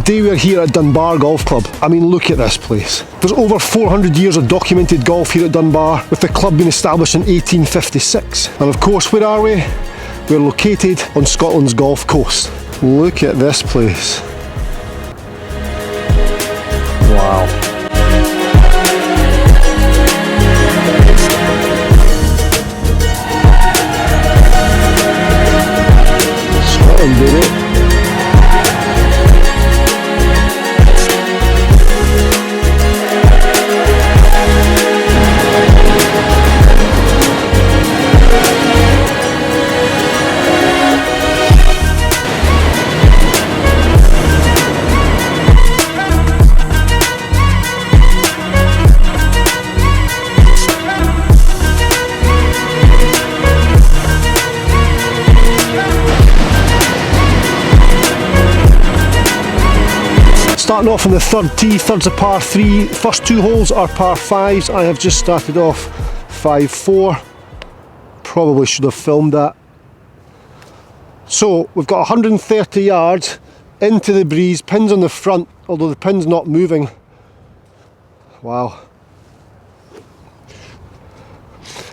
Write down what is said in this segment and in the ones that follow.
Today we're here at Dunbar Golf Club. I mean, look at this place. There's over 400 years of documented golf here at Dunbar, with the club being established in 1856. And of course, where are we? We're located on Scotland's Gulf Coast. Look at this place. Wow. Scotland, baby. Starting off on the third tee, third's a par 3, first two holes are par 5s. I have just started off 5-4, probably should have filmed that. So we've got 130 yards into the breeze, pins on the front, although the pin's not moving. Wow.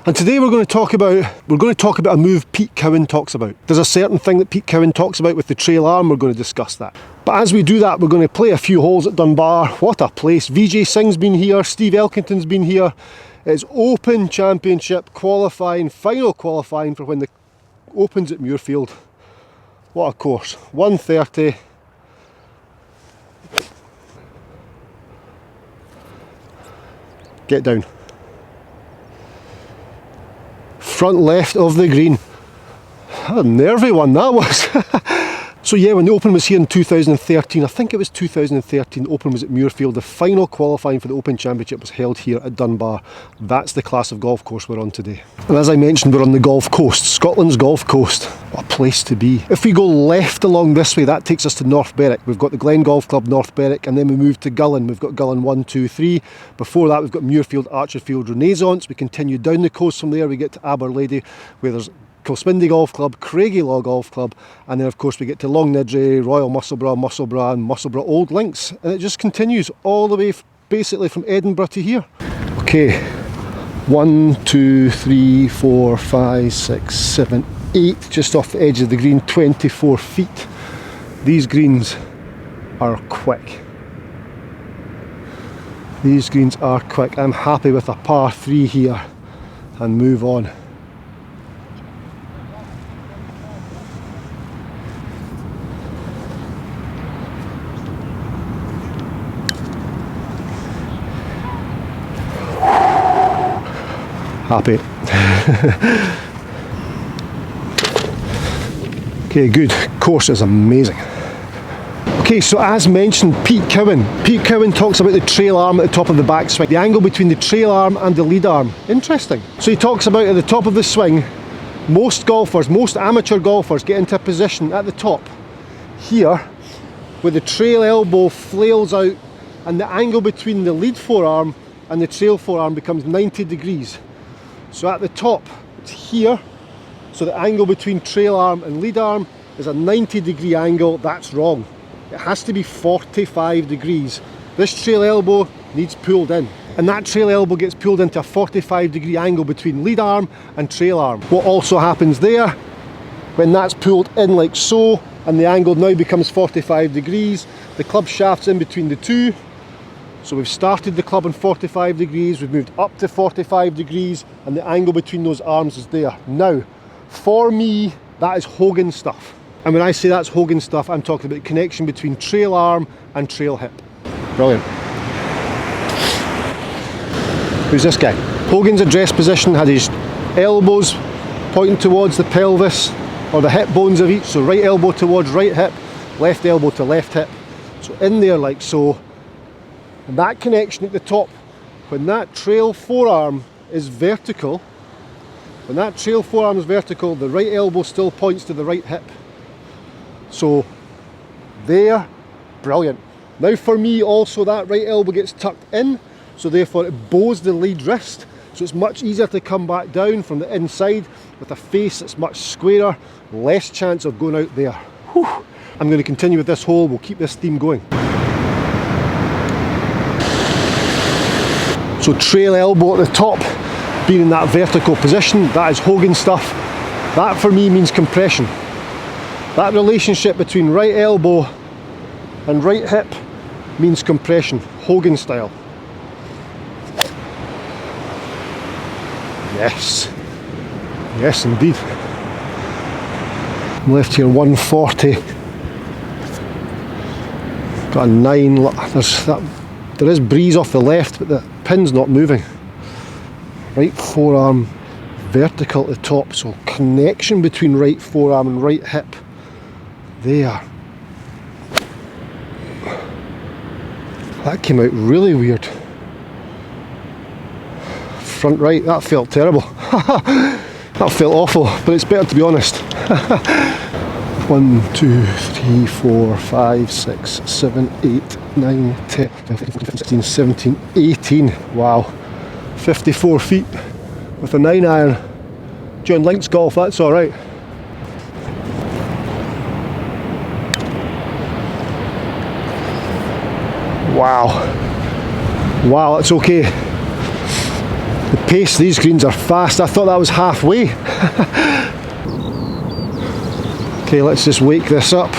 And today we're going to talk about a move Pete Cowan talks about. There's a certain thing that Pete Cowan talks about with the trail arm. We're going to discuss that. But as we do that, we're going to play a few holes at Dunbar. What a place. Vijay Singh's been here, Steve Elkington's been here. It's Open Championship qualifying, final qualifying for when the Opens at Muirfield. What a course. 130. Get down. Front left of the green. A nervy one that was. So yeah, when the Open was here in 2013, I think it was 2013, the Open was at Muirfield. The final qualifying for the Open Championship was held here at Dunbar. That's the class of golf course we're on today. And as I mentioned, we're on the Gulf Coast, Scotland's Gulf Coast. What a place to be. If we go left along this way, that takes us to North Berwick. We've got the Glen Golf Club, North Berwick, and then we move to Gullen. We've got Gullen 1, 2, 3. Before that, we've got Muirfield, Archerfield, Renaissance. We continue down the coast from there, we get to Aberlady, where there's Kilspindy Golf Club, Craigielaw Golf Club, and then of course we get to Longnidrey, Royal Musselburgh and Musselburgh Old Links, and it just continues all the way basically from Edinburgh to here. Okay, 1, 2, 3, 4, 5, 6, 7, 8, just off the edge of the green, 24 feet. These greens are quick. These greens are quick. I'm happy with a par 3 here and move on. Happy. Okay, good. Course is amazing. Okay, so as mentioned, Pete Cowan talks about the trail arm at the top of the backswing, the angle between the trail arm and the lead arm. Interesting. So he talks about at the top of the swing, most amateur golfers get into a position at the top here where the trail elbow flails out and the angle between the lead forearm and the trail forearm becomes 90 degrees. So at the top, it's here, so the angle between trail arm and lead arm is a 90-degree angle. That's wrong. It has to be 45 degrees. This trail elbow needs pulled in, and that trail elbow gets pulled into a 45-degree angle between lead arm and trail arm. What also happens there, when that's pulled in like so, and the angle now becomes 45 degrees, the club shaft's in between the two. So we've started the club on 45 degrees, we've moved up to 45 degrees, and the angle between those arms is there. Now, for me, that is Hogan stuff. And when I say that's Hogan stuff, I'm talking about the connection between trail arm and trail hip. Brilliant. Who's this guy? Hogan's address position had his elbows pointing towards the pelvis, or the hip bones of each, so right elbow towards right hip, left elbow to left hip. So in there like so. And that connection at the top, when that trail forearm is vertical, the right elbow still points to the right hip. So there, brilliant. Now for me also that right elbow gets tucked in, so therefore it bows the lead wrist, so it's much easier to come back down from the inside with a face that's much squarer, less chance of going out there. Whew. I'm going to continue with this hole, we'll keep this theme going. So trail elbow at the top, being in that vertical position, that is Hogan stuff. That for me means compression. That relationship between right elbow and right hip means compression, Hogan style. Yes, yes indeed. I'm left here 140. Got a 9. There is breeze off the left, but the pin's not moving. Right forearm vertical at the top, so connection between right forearm and right hip. There. That came out really weird. Front right, that felt terrible. That felt awful, but it's better to be honest. 1, 2, 3, 4, 5, 6, 7, 8, 9, 10, 15, 16, 17, 18. Wow. 54 feet with a 9 iron. Doing links golf, that's alright. Wow. Wow, that's okay. The pace, these greens are fast. I thought that was halfway. Okay, let's just wake this up.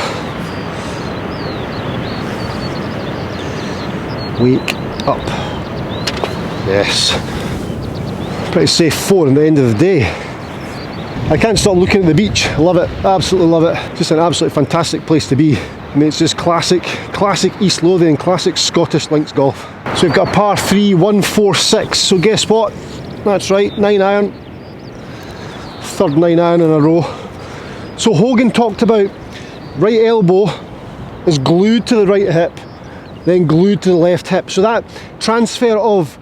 Wake up. Yes. Pretty safe 4 at the end of the day. I can't stop looking at the beach. Love it, absolutely love it. Just an absolutely fantastic place to be. I mean, it's just classic East Lothian, classic Scottish links golf. So we've got a par 3, 146. So guess what? That's right, 9 iron. Third 9 iron in a row. So Hogan talked about right elbow is glued to the right hip, then glued to the left hip. So that transfer of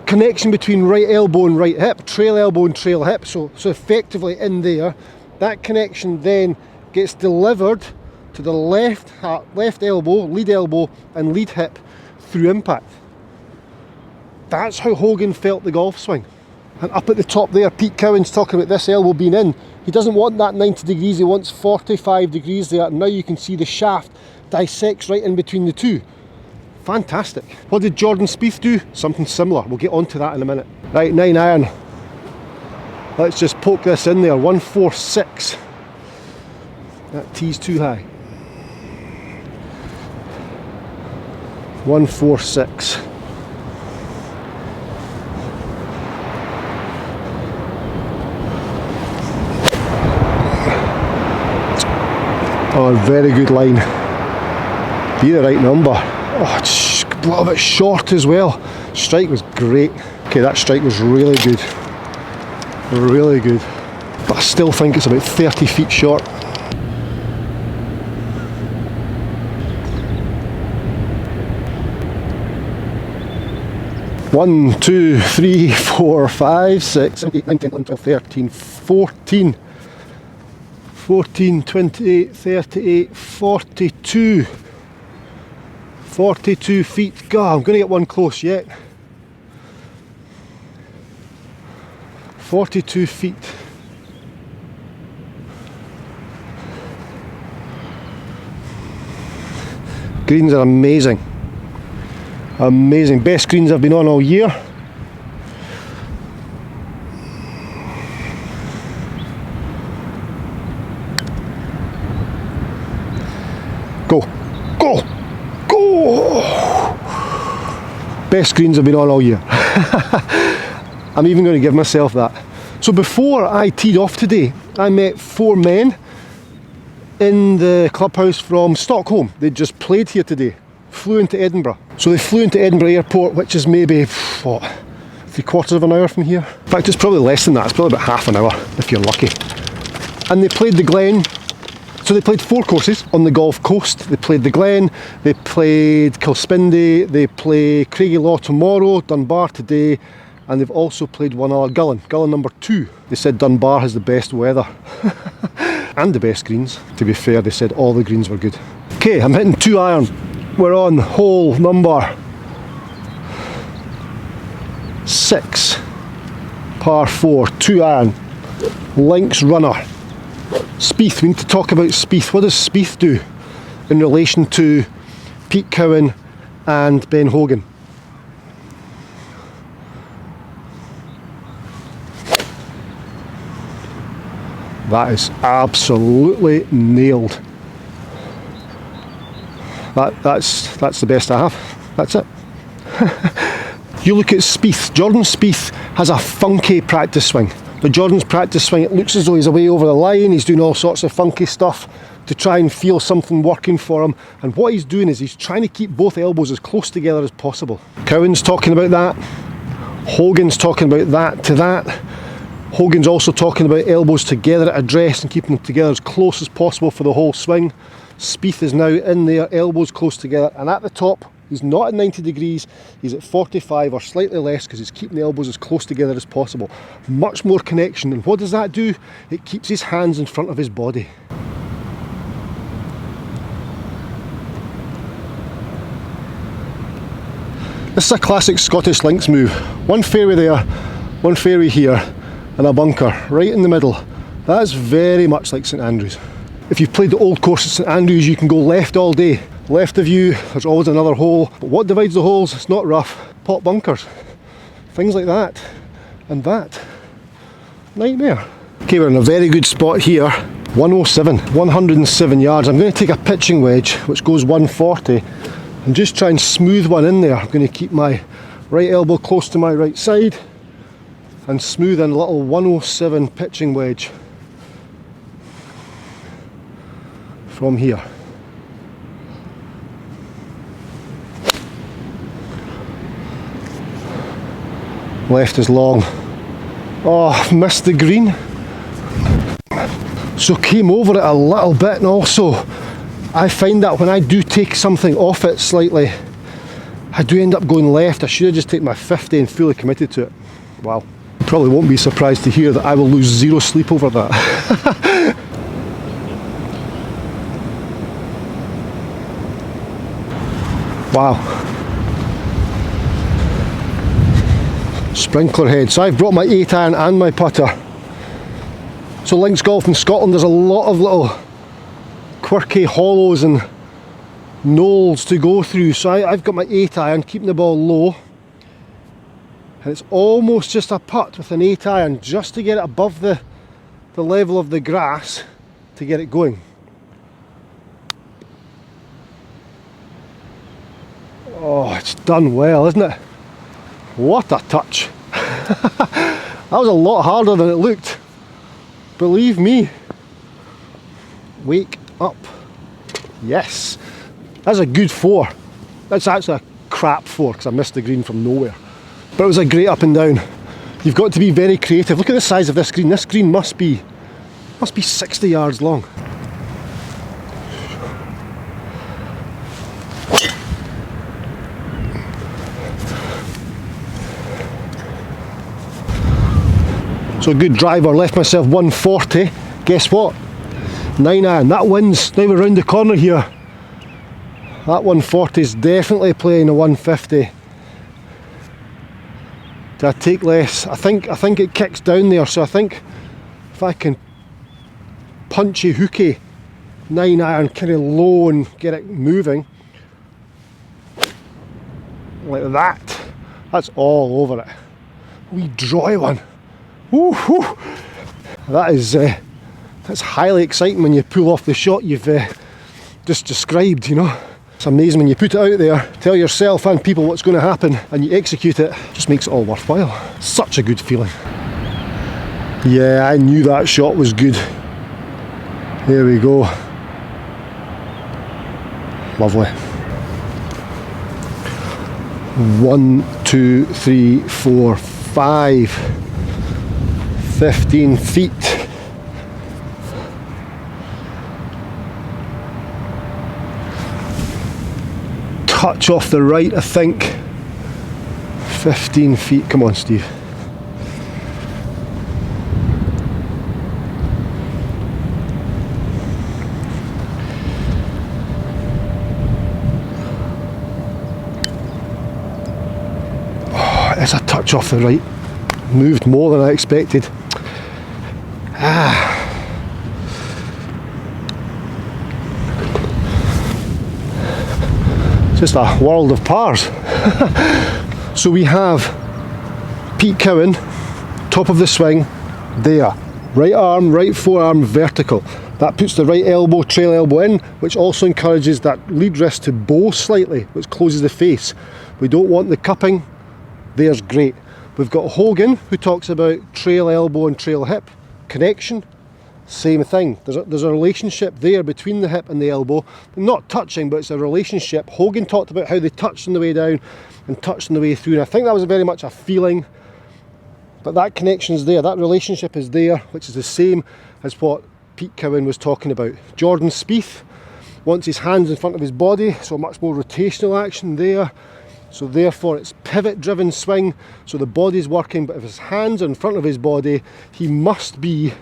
connection between right elbow and right hip, trail elbow and trail hip, so effectively in there, that connection then gets delivered to the left elbow, lead elbow and lead hip through impact. That's how Hogan felt the golf swing. And up at the top there, Pete Cowan's talking about this elbow being in. He doesn't want that 90 degrees, he wants 45 degrees there. And now you can see the shaft dissects right in between the two. Fantastic. What did Jordan Spieth do? Something similar. We'll get onto that in a minute. Right, 9 iron. Let's just poke this in there. 146. That tee's too high. 146. Oh, very good line. Be the right number. Oh, it's a little bit short as well. Strike was great. Okay, that strike was really good. Really good. But I still think it's about 30 feet short. One, 2, 3, 4, 5, 6, 7, 8, 9, 10, 11, 12, 13, 14. 14, 28, 38, 42. 42 feet. God, I'm going to get one close yet. 42 feet. Greens are amazing. Amazing. Best greens I've been on all year. Go. Go. Go. Best greens I've been on all year. I'm even going to give myself that. So before I teed off today, I met 4 men in the clubhouse from Stockholm. They just played here today. Flew into Edinburgh. So they flew into Edinburgh Airport, which is maybe, what, 3/4 of an hour from here? In fact, it's probably less than that. It's probably about half an hour, if you're lucky. And they played the Glen. So they played 4 courses on the Gulf Coast. They played the Glen, they played Kilspindie, they play Craigielaw tomorrow, Dunbar today, and they've also played one other, Gullen number 2. They said Dunbar has the best weather and the best greens. To be fair, they said all the greens were good. Okay, I'm hitting 2 iron. We're on hole number 6, par 4, 2 iron, links runner. Spieth, we need to talk about Spieth. What does Spieth do in relation to Pete Cowan and Ben Hogan? That is absolutely nailed. That's the best I have. That's it. You look at Spieth. Jordan Spieth has a funky practice swing. But Jordan's practice swing, it looks as though he's away over the line. He's doing all sorts of funky stuff to try and feel something working for him. And what he's doing is he's trying to keep both elbows as close together as possible. Cowan's talking about that. Hogan's talking about that to that. Hogan's also talking about elbows together at address and keeping them together as close as possible for the whole swing. Spieth is now in there, elbows close together, and at the top, he's not at 90 degrees, he's at 45 or slightly less because he's keeping the elbows as close together as possible. Much more connection, and what does that do? It keeps his hands in front of his body. This is a classic Scottish links move. One fairway there, one fairway here, and a bunker right in the middle. That's very much like St Andrews. If you've played the old course at St Andrews, you can go left all day. Left of you, there's always another hole. But what divides the holes? It's not rough. Pot bunkers. Things like that. And that. Nightmare. Okay, we're in a very good spot here. 107. 107 yards. I'm going to take a pitching wedge, which goes 140, and just try and smooth one in there. I'm going to keep my right elbow close to my right side and smooth in a little 107 pitching wedge from here. Left is long. Oh, missed the green. So came over it a little bit, and also I find that when I do take something off it slightly, I do end up going left. I should have just taken my 50 and fully committed to it. Wow. Probably won't be surprised to hear that I will lose zero sleep over that. Wow. Sprinkler head. So I've brought my 8-iron and my putter. So links golf in Scotland, there's a lot of little quirky hollows and knolls to go through. So I've got my 8-iron, keeping the ball low. And it's almost just a putt with an 8-iron just to get it above the level of the grass to get it going. Oh, it's done well, isn't it? What a touch. That was a lot harder than it looked. Believe me. Wake up. Yes. That's a good 4. That's actually a crap 4 because I missed the green from nowhere. But it was a great up and down. You've got to be very creative. Look at the size of this green. This green must be 60 yards long. So a good driver, left myself 140. Guess what? 9-iron. That wins. Now we're round the corner here. That 140 is definitely playing a 150. Do I take less? I think it kicks down there, so I think if I can punchy hooky 9-iron kind of low and get it moving like that, that's all over it. Wee dry one. Woo-hoo. That's highly exciting when you pull off the shot you've just described, you know. It's amazing when you put it out there, tell yourself and people what's going to happen, and you execute it. Just makes it all worthwhile. Such a good feeling. Yeah, I knew that shot was good. There we go. Lovely. 1, 2, 3, 4, 5. 15 feet. Touch off the right, I think. 15 feet. Come on, Steve. Oh, it's a touch off the right. Moved more than I expected. Just a world of pars. So we have Pete Cowan, top of the swing, there. Right arm, right forearm vertical. That puts the right elbow, trail elbow in, which also encourages that lead wrist to bow slightly, which closes the face. We don't want the cupping. There's great. We've got Hogan, who talks about trail elbow and trail hip connection. Same thing. There's a relationship there between the hip and the elbow. They're not touching, but it's a relationship. Hogan talked about how they touched on the way down and touched on the way through, and I think that was very much a feeling. But that connection is there, that relationship is there, which is the same as what Pete Cowan was talking about. Jordan Spieth wants his hands in front of his body, so much more rotational action there. So therefore it's pivot driven swing, so the body's working, but if his hands are in front of his body, he must be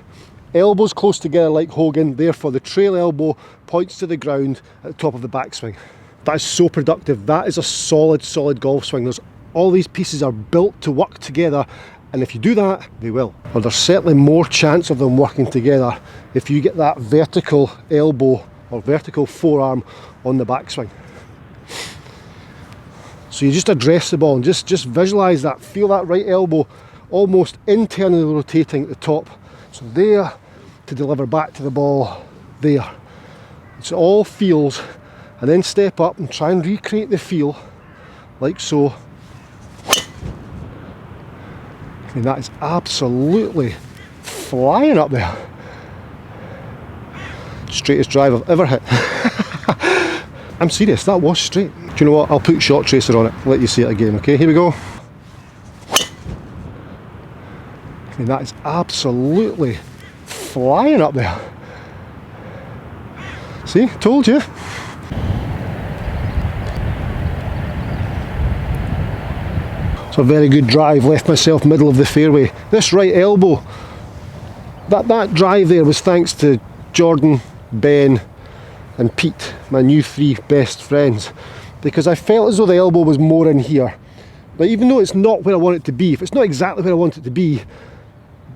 elbows close together like Hogan, therefore the trail elbow points to the ground at the top of the backswing. That is so productive. That is a solid golf swing. All these pieces are built to work together, and if you do that, they will. Or there's certainly more chance of them working together if you get that vertical elbow or vertical forearm on the backswing. So you just address the ball and just visualise that, feel that right elbow almost internally rotating at the top. So there to deliver back to the ball, there. It's all feels, and then step up and try and recreate the feel, like so. I mean, that is absolutely flying up there. Straightest drive I've ever hit. I'm serious, that was straight. Do you know what? I'll put shot tracer on it, let you see it again, okay? Here we go. I mean, that is absolutely flying up there. See, told you. It's a very good drive, left myself middle of the fairway. This right elbow, that drive there was thanks to Jordan, Ben and Pete, my new 3 best friends, because I felt as though the elbow was more in here. Now, even though it's not where I want it to be, if it's not exactly where I want it to be,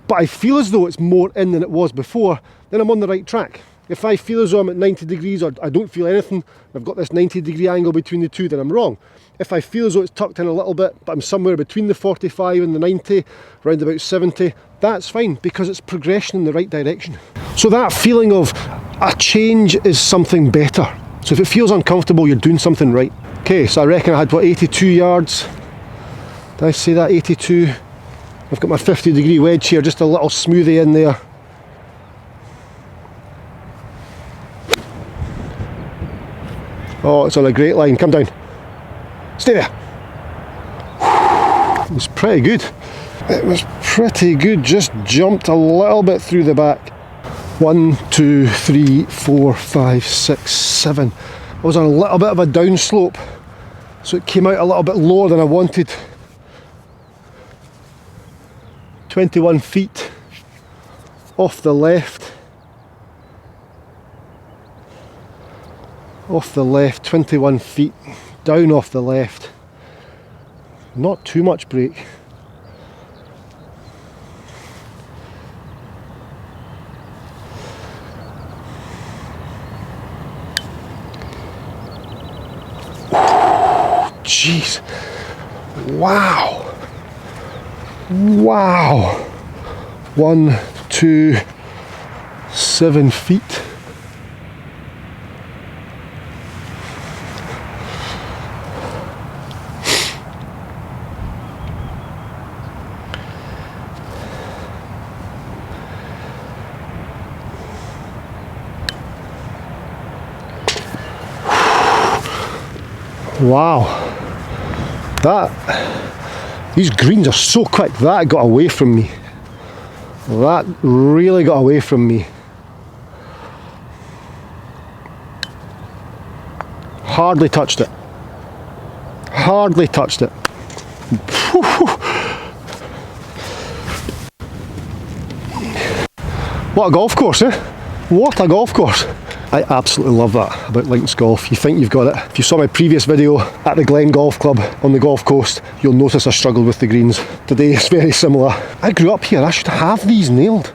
but I feel as though it's more in than it was before, then I'm on the right track. If I feel as though I'm at 90 degrees or I don't feel anything, I've got this 90-degree angle between the two, then I'm wrong. If I feel as though it's tucked in a little bit, but I'm somewhere between the 45 and the 90, around about 70, that's fine, because it's progression in the right direction. So that feeling of a change is something better. So if it feels uncomfortable, you're doing something right. Okay, so I reckon I had, what, 82 yards? Did I say that, 82? I've got my 50-degree wedge here, just a little smoothie in there. Oh, it's on a great line, come down. Stay there. It was pretty good. It was pretty good, just jumped a little bit through the back. 1, 2, 3, 4, 5, 6, 7. I was on a little bit of a downslope, so it came out a little bit lower than I wanted. 21 feet off the left. Off the left, 21 feet down off the left. Not too much break. Jeez. Wow. Wow. 1, 2, 7 feet. Wow. These greens are so quick. That got away from me. That really got away from me. Hardly touched it. Hardly touched it. What a golf course, eh? What a golf course. I absolutely love that about links golf. You think you've got it. If you saw my previous video at the Glen Golf Club on the golf coast, you'll notice I struggled with the greens. Today it's very similar. I grew up here, I should have these nailed.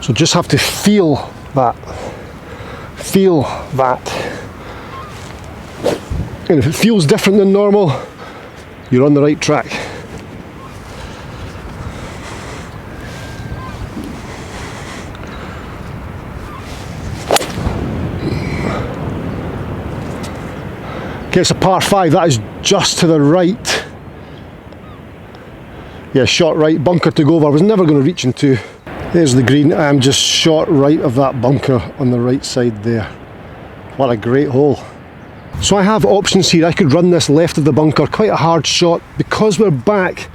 So just have to feel that. Feel that. And if it feels different than normal, you're on the right track. Okay, it's a par 5, that is just to the right. Yeah, short right, bunker to go over. I was never going to reach into. There's the green, I'm just short right of that bunker on the right side there. What a great hole. So I have options here. I could run this left of the bunker, quite a hard shot. Because we're back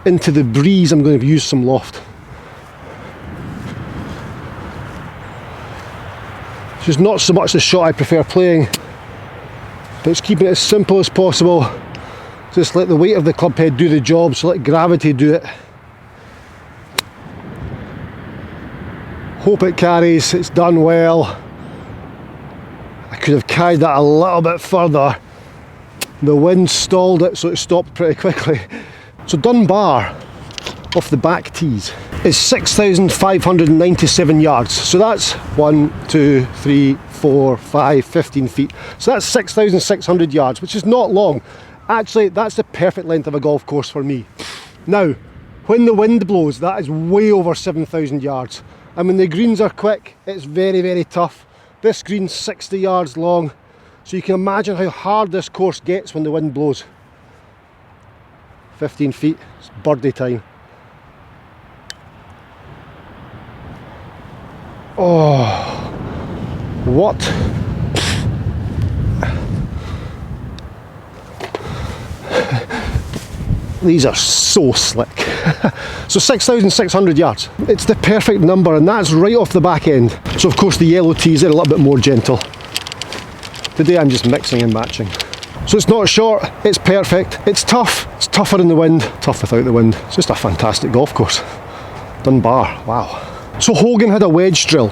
into the breeze, I'm going to use some loft. It's just not so much the shot I prefer playing, but it's keeping it as simple as possible. Just let the weight of the club head do the job, so let gravity do it. Hope it carries, it's done well. I could have carried that a little bit further. The wind stalled it, so it stopped pretty quickly. So Dunbar, off the back tees, is 6,597 yards. So that's 1, 2, 3, 4, 5, 15 feet. So that's 6,600 yards, which is not long. Actually, that's the perfect length of a golf course for me. Now, when the wind blows, that is way over 7,000 yards. And when the greens are quick, it's very, very tough. This green's 60 yards long, so you can imagine how hard this course gets when the wind blows. 15 feet, it's birdie time. Oh, what? These are so slick. So 6,600 yards. It's the perfect number, and that's right off the back end. So of course the yellow tees are a little bit more gentle. Today I'm just mixing and matching. So it's not short, it's perfect, it's tough, it's tougher in the wind, tough without the wind. It's just a fantastic golf course. Dunbar, wow. So Hogan had a wedge drill.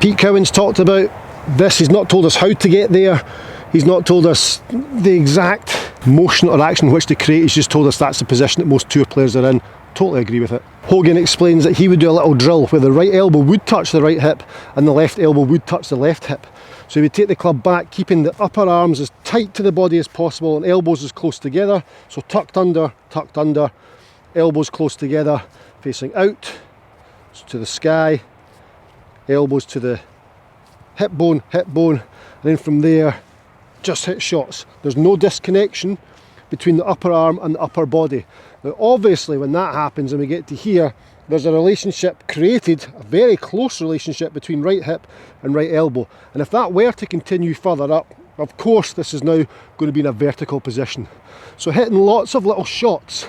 Pete Cowan's talked about this, he's not told us how to get there, he's not told us the exact motion or action which to create, he's just told us that's the position that most tour players are in. Totally agree with it. Hogan explains that he would do a little drill where the right elbow would touch the right hip and the left elbow would touch the left hip. So he would take the club back, keeping the upper arms as tight to the body as possible and elbows as close together. So tucked under, elbows close together, facing out to the sky, elbows to the hip bone, and then from there just hit shots. There's no disconnection between the upper arm and the upper body. Now obviously when that happens and we get to here, there's a relationship created, a very close relationship between right hip and right elbow. And if that were to continue further up, of course this is now going to be in a vertical position. So hitting lots of little shots,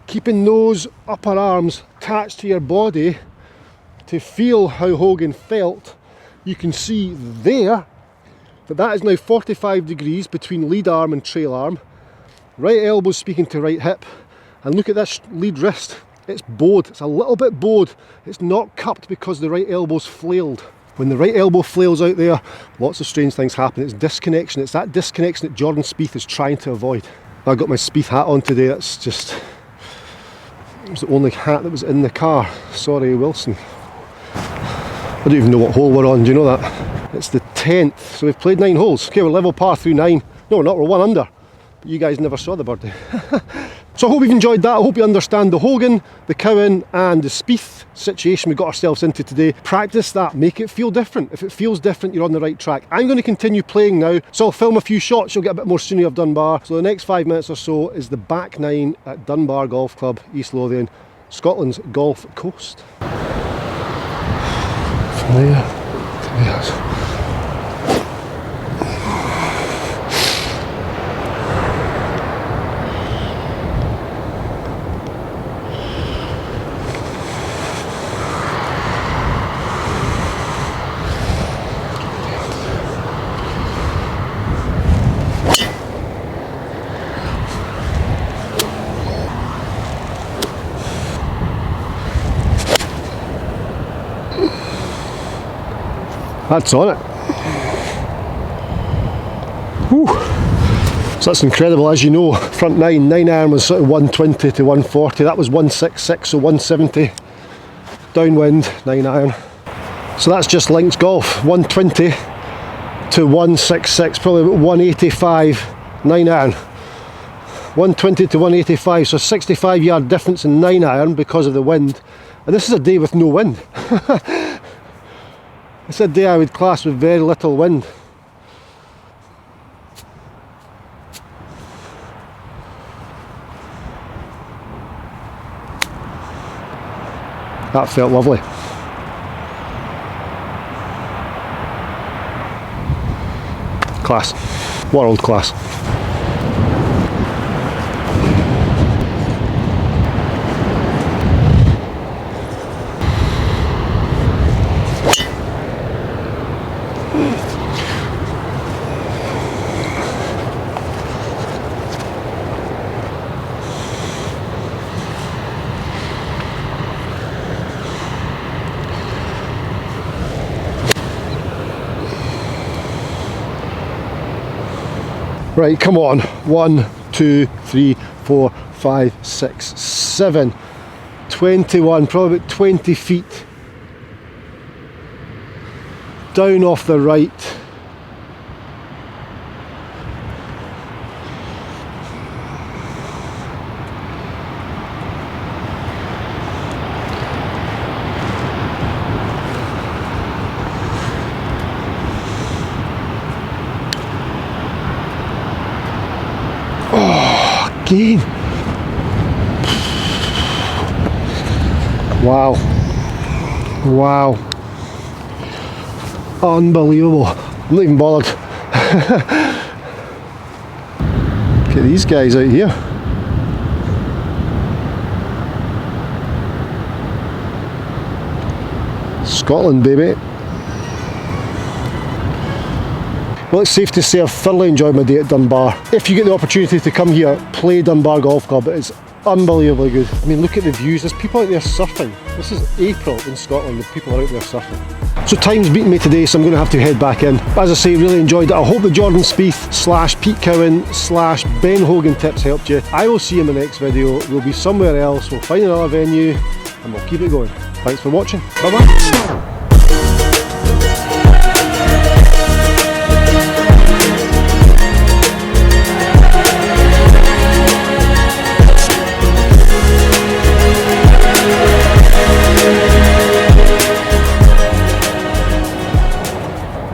keeping those upper arms attached to your body to feel how Hogan felt. You can see there that is now 45 degrees between lead arm and trail arm. Right elbow speaking to right hip, and look at this lead wrist. It's bowed, it's a little bit bowed. It's not cupped because the right elbow's flailed. When the right elbow flails out there, lots of strange things happen. It's disconnection. It's that disconnection that Jordan Spieth is trying to avoid. I got my Spieth hat on today. It was the only hat that was in the car. Sorry, Wilson. I don't even know what hole we're on. Do you know that? It's the 10th. So we've played 9 holes. Okay, we're level par through 9. No, we're not. We're 1 under. But you guys never saw the birdie. So I hope you've enjoyed that. I hope you understand the Hogan, the Cowan and the Spieth situation we got ourselves into today. Practice that, make it feel different. If it feels different, you're on the right track. I'm going to continue playing now, so I'll film a few shots, you'll get a bit more scenery of Dunbar. So the next 5 minutes or so is the back 9 at Dunbar Golf Club, East Lothian, Scotland's Golf Coast. From there to there. That's on it. Whew. So that's incredible. As you know, front 9 iron was sort of 120 to 140. That was 166, so 170. downwind, 9 iron. So that's just links golf, 120 to 166, probably about 185, 9 iron. 120 to 185, so 65 yard difference in 9 iron because of the wind. And this is a day with no wind. It's a day I would class with very little wind. That felt lovely. Class. World class. Right, come on. 1, 2, 3, 4, 5, 6, 7. 21, probably about 20 feet. Down off the right. Again. Wow. Wow. Unbelievable. I'm not even bothered. Look at these guys out here. Scotland, baby. Well, it's safe to say I've thoroughly enjoyed my day at Dunbar. If you get the opportunity to come here, play Dunbar Golf Club. It's unbelievably good. I mean, look at the views. There's people out there surfing. This is April in Scotland, the people are out there surfing. So time's beating me today, so I'm going to have to head back in. As I say, really enjoyed it. I hope the Jordan Spieth / Pete Cowan / Ben Hogan tips helped you. I will see you in the next video. We'll be somewhere else. We'll find another venue and we'll keep it going. Thanks for watching. Bye bye.